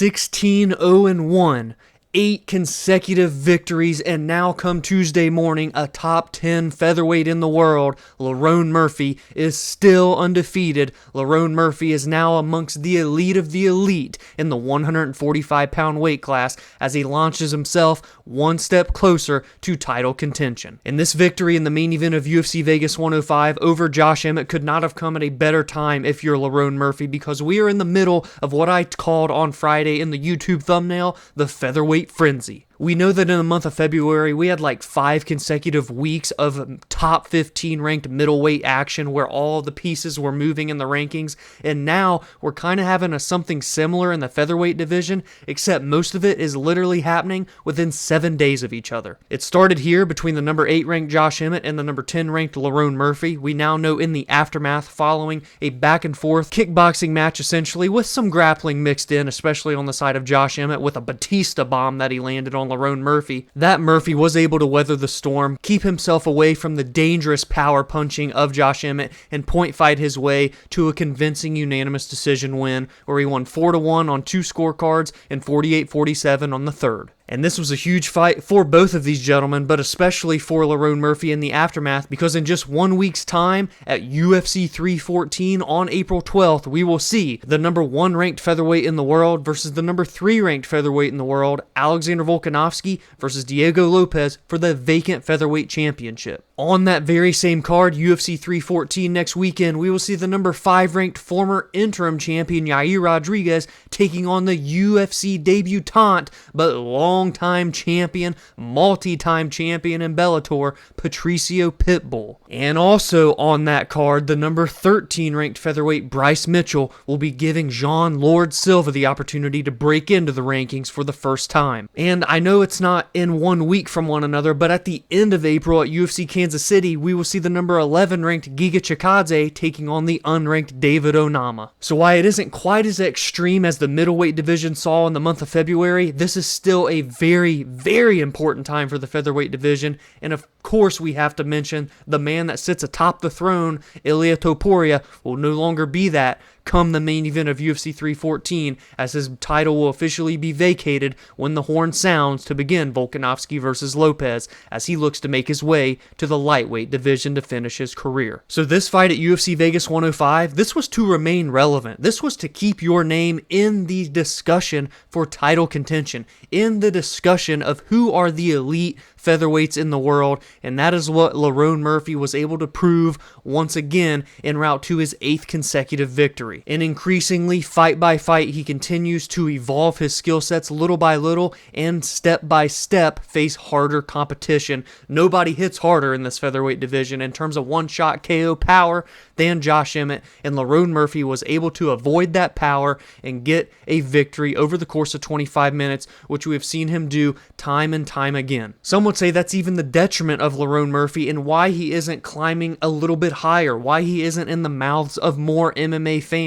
16-0-1. 8 consecutive victories, and now come Tuesday morning, a top 10 featherweight in the world, Lerone Murphy, is still undefeated. Lerone Murphy is now amongst the elite of the elite in the 145-pound weight class as he launches himself one step closer to title contention. And this victory in the main event of UFC Vegas 105 over Josh Emmett could not have come at a better time if you're Lerone Murphy, because we are in the middle of what I called on Friday in the YouTube thumbnail, the featherweight frenzy. We know that in the month of February, we had like 5 consecutive weeks of top 15 ranked middleweight action where all the pieces were moving in the rankings, and now we're kind of having something similar in the featherweight division, except most of it is literally happening within 7 days of each other. It started here between the number 8 ranked Josh Emmett and the number 10 ranked Lerone Murphy. We now know in the aftermath, following a back and forth kickboxing match essentially with some grappling mixed in, especially on the side of Josh Emmett with a Batista bomb that he landed on Lerone Murphy, that Murphy was able to weather the storm, keep himself away from the dangerous power punching of Josh Emmett, and point fight his way to a convincing unanimous decision win where he won 4-1 on 2 scorecards and 48-47 on the third. And this was a huge fight for both of these gentlemen, but especially for Lerone Murphy in the aftermath, because in just 1 week's time at UFC 314 on April 12th, we will see the number 1 ranked featherweight in the world versus the number 3 ranked featherweight in the world, Alexander Volkanovski versus Diego Lopez for the vacant featherweight championship. On that very same card, UFC 314 next weekend, we will see the number 5 ranked former interim champion Yair Rodriguez taking on the UFC debutant but long-time champion, multi-time champion in Bellator, Patricio Pitbull. And also on that card, the number 13 ranked featherweight Bryce Mitchell will be giving Jean Lord Silva the opportunity to break into the rankings for the first time. And I know it's not in 1 week from one another, but at the end of April at UFC Kansas City, we will see the number 11 ranked Giga Chikadze taking on the unranked David Onama. So while it isn't quite as extreme as the middleweight division saw in the month of February, this is still a very, very important time for the featherweight division. And of course, we have to mention the man that sits atop the throne, Ilia Topuria, will no longer be that come the main event of UFC 314, as his title will officially be vacated when the horn sounds to begin Volkanovski versus Lopez, as he looks to make his way to the lightweight division to finish his career. So this fight at UFC Vegas 105, this was to remain relevant. This was to keep your name in the discussion for title contention, in the discussion of who are the elite featherweights in the world, and that is what Lerone Murphy was able to prove once again en route to his 8th consecutive victory. And increasingly, fight by fight, he continues to evolve his skill sets little by little and step by step face harder competition. Nobody hits harder in this featherweight division in terms of one-shot KO power than Josh Emmett, and Lerone Murphy was able to avoid that power and get a victory over the course of 25 minutes, which we have seen him do time and time again. Some would say that's even the detriment of Lerone Murphy and why he isn't climbing a little bit higher, why he isn't in the mouths of more MMA fans,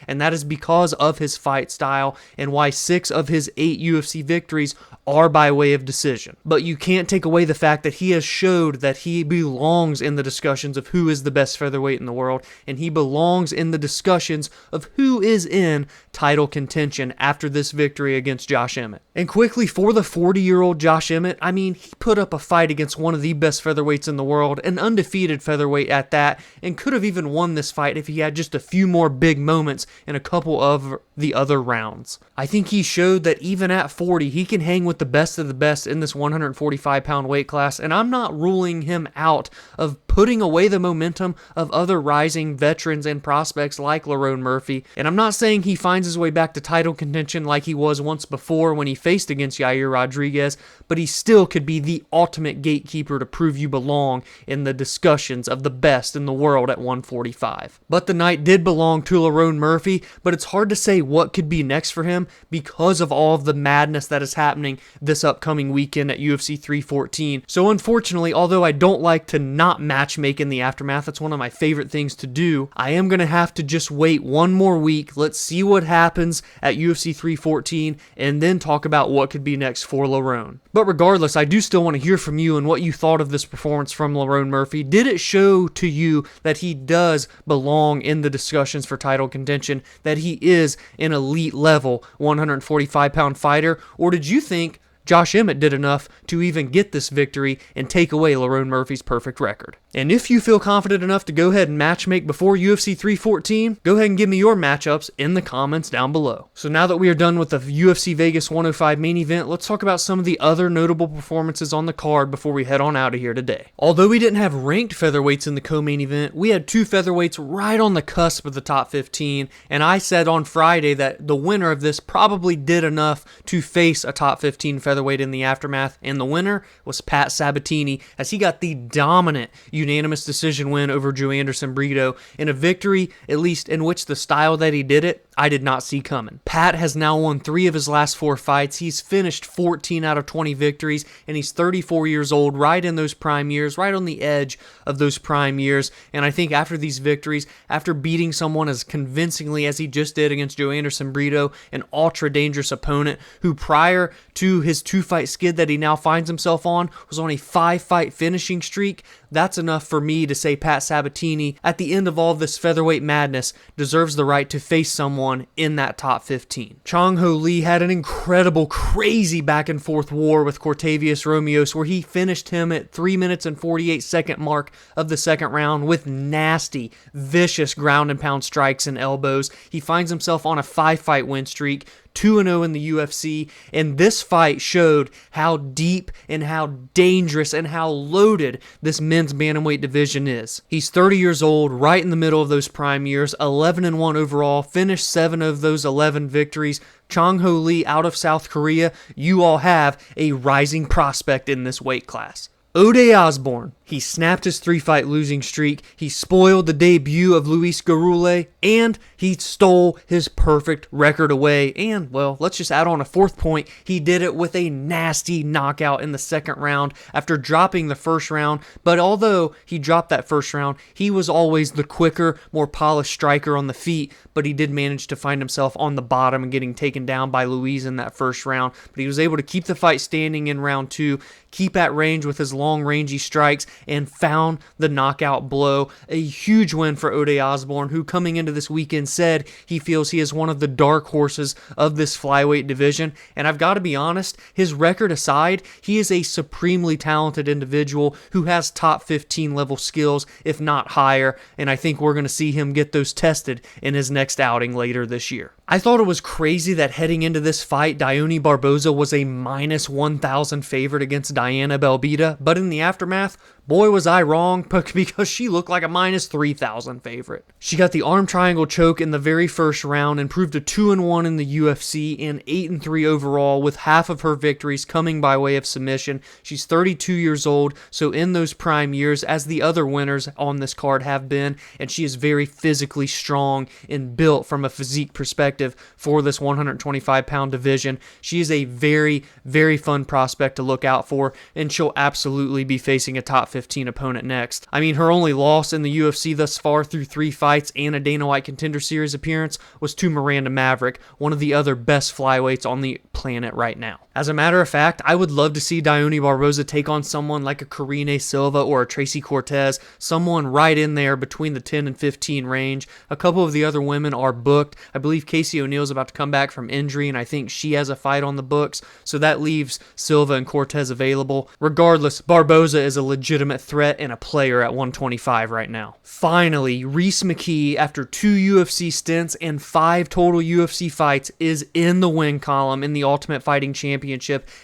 and that is because of his fight style and why 6 of his 8 UFC victories are by way of decision. But you can't take away the fact that he has showed that he belongs in the discussions of who is the best featherweight in the world, and he belongs in the discussions of who is in title contention after this victory against Josh Emmett. And quickly, for the 40-year-old Josh Emmett, I mean, he put up a fight against one of the best featherweights in the world, an undefeated featherweight at that, and could have even won this fight if he had just a few more big moments in a couple of the other rounds. I think he showed that even at 40, he can hang with the best of the best in this 145-pound weight class, and I'm not ruling him out of putting away the momentum of other rising veterans and prospects like Lerone Murphy, and I'm not saying he finds his way back to title contention like he was once before when he faced against Yair Rodriguez, but he still could be the ultimate gatekeeper to prove you belong in the discussions of the best in the world at 145. But the night did belong to Lerone Murphy, but it's hard to say what could be next for him because of all of the madness that is happening this upcoming weekend at UFC 314. So unfortunately, although I don't like to not match matchmake in the aftermath. That's one of my favorite things to do. I am going to have to just wait one more week. Let's see what happens at UFC 314 and then talk about what could be next for Lerone. But regardless, I do still want to hear from you and what you thought of this performance from Lerone Murphy. Did it show to you that he does belong in the discussions for title contention, that he is an elite level 145-pound fighter, or did you think Josh Emmett did enough to even get this victory and take away Lerone Murphy's perfect record? And if you feel confident enough to go ahead and matchmake before UFC 314, go ahead and give me your matchups in the comments down below. So now that we are done with the UFC Vegas 105 main event, let's talk about some of the other notable performances on the card before we head on out of here today. Although we didn't have ranked featherweights in the co-main event, we had two featherweights right on the cusp of the top 15, and I said on Friday that the winner of this probably did enough to face a top 15 featherweight in the aftermath, and the winner was Pat Sabatini, as he got the dominant unanimous decision win over Joanderson Brito in a victory, at least in which the style that he did it, I did not see coming. Pat has now won 3 of his last 4 fights. He's finished 14 out of 20 victories, and he's 34 years old, right in those prime years, right on the edge of those prime years. And I think after these victories, after beating someone as convincingly as he just did against Joanderson Brito, an ultra-dangerous opponent who prior to his 2-fight skid that he now finds himself on was on a 5-fight finishing streak, that's enough for me to say Pat Sabatini, at the end of all this featherweight madness, deserves the right to face someone in that top 15. Changho Lee had an incredible, crazy back and forth war with Cortavious Romious, where he finished him at 3 minutes and 48 second mark of the second round with nasty, vicious ground and pound strikes and elbows. He finds himself on a 5-fight win streak, 2-0 in the UFC, and this fight showed how deep and how dangerous and how loaded this men's bantamweight division is. He's 30 years old, right in the middle of those prime years, 11-1 overall, finished 7 of those 11 victories. Changho Lee out of South Korea, you all have a rising prospect in this weight class. Ode Osbourne, he snapped his 3-fight losing streak, he spoiled the debut of Luis Gurule, and he stole his perfect record away. And, well, let's just add on a 4th point. He did it with a nasty knockout in the second round after dropping the first round. But although he dropped that first round, he was always the quicker, more polished striker on the feet, but he did manage to find himself on the bottom and getting taken down by Luis in that first round. But he was able to keep the fight standing in round 2, keep at range with his long rangey strikes, and found the knockout blow. A huge win for Ode Osbourne, who coming into this weekend said he feels he is one of the dark horses of this flyweight division. And I've got to be honest, his record aside, he is a supremely talented individual who has top 15 level skills, if not higher, and I think we're going to see him get those tested in his next outing later this year. I thought it was crazy that heading into this fight, Dione Barbosa was a minus 1,000 favorite against Diane Belbita, but in the aftermath, boy was I wrong, because she looked like a minus 3,000 favorite. She got the arm triangle choke in the very first round, improved to 2-1 in the UFC and 8-3 overall, with half of her victories coming by way of submission. She's 32 years old, so in those prime years, as the other winners on this card have been, and she is very physically strong and built from a physique perspective for this 125-pound division. She is a very, very fun prospect to look out for, and she'll absolutely be facing a top 15 opponent next. I mean, her only loss in the UFC thus far through 3 fights and a Dana White Contender Series appearance was to Miranda Maverick, one of the other best flyweights on the planet right now. As a matter of fact, I would love to see Dione Barbosa take on someone like a Karine Silva or a Tracy Cortez, someone right in there between the 10 and 15 range. A couple of the other women are booked. I believe Casey O'Neal's about to come back from injury, and I think she has a fight on the books, so that leaves Silva and Cortez available. Regardless, Barbosa is a legitimate threat and a player at 125 right now. Finally, Rhys McKee, after 2 UFC stints and 5 total UFC fights, is in the win column in the Ultimate Fighting Championship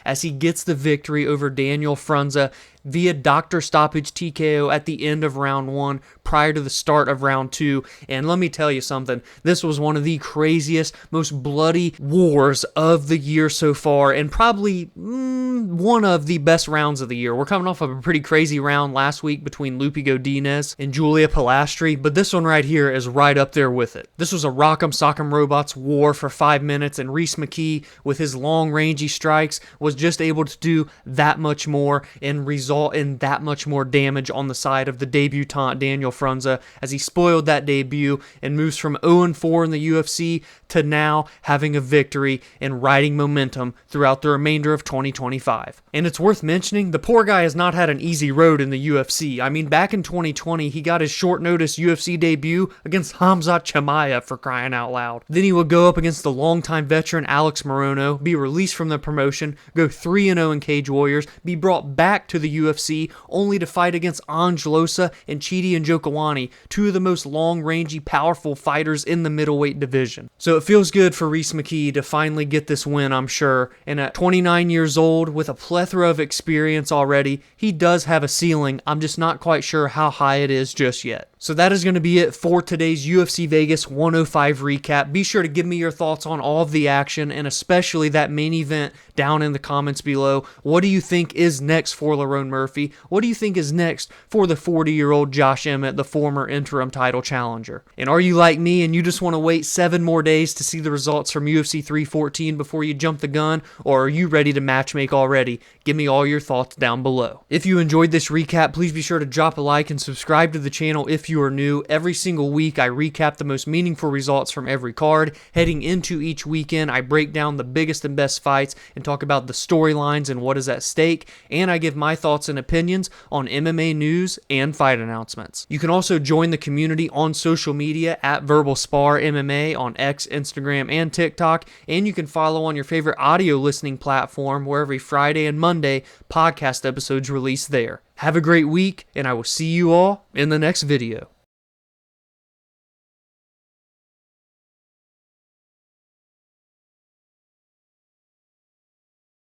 as he gets the victory over Daniel Frunza via doctor stoppage TKO at the end of round 1 prior to the start of round 2. And let me tell you something, this was one of the craziest, most bloody wars of the year so far, and probably one of the best rounds of the year. We're coming off of a pretty crazy round last week between Lupi Godinez and Julia Pilastri, but this one right here is right up there with it. This was a Rock'em Sock'em Robots war for 5 minutes, and Rhys McKee, with his long rangey strikes, was just able to do that much more and result in that much more damage on the side of the debutant Daniel Frunza, as he spoiled that debut and moves from 0-4 in the UFC to now having a victory and riding momentum throughout the remainder of 2025. And it's worth mentioning, the poor guy has not had an easy road in the UFC. I mean, back in 2020, he got his short notice UFC debut against Khamzat Chimaev, for crying out loud. Then he would go up against the longtime veteran Alex Morono, be released from the promotion, go 3-0 in Cage Warriors, be brought back to the UFC, only to fight against Ange Losa and Chidi Njokuani, two of the most long-rangey, powerful fighters in the middleweight division. So it feels good for Rhys McKee to finally get this win, I'm sure. And at 29 years old, with a plethora of experience already, he does have a ceiling. I'm just not quite sure how high it is just yet. So that is going to be it for today's UFC Vegas 105 recap. Be sure to give me your thoughts on all of the action, and especially that main event, down in the comments below. What do you think is next for Lerone Murphy? What do you think is next for the 40-year-old Josh Emmett, the former interim title challenger? And are you like me and you just want to wait 7 more days to see the results from UFC 314 before you jump the gun? Or are you ready to matchmake already? Give me all your thoughts down below. If you enjoyed this recap, please be sure to drop a like and subscribe to the channel if you are new. Every single week, I recap the most meaningful results from every card. Heading into each weekend, I break down the biggest and best fights and talk about the storylines and what is at stake, and I give my thoughts and opinions on MMA news and fight announcements. You can also join the community on social media at Verbal Spar MMA on X, Instagram, and TikTok, and you can follow on your favorite audio listening platform where every Friday and Monday podcast episodes release there. Have a great week, and I will see you all in the next video.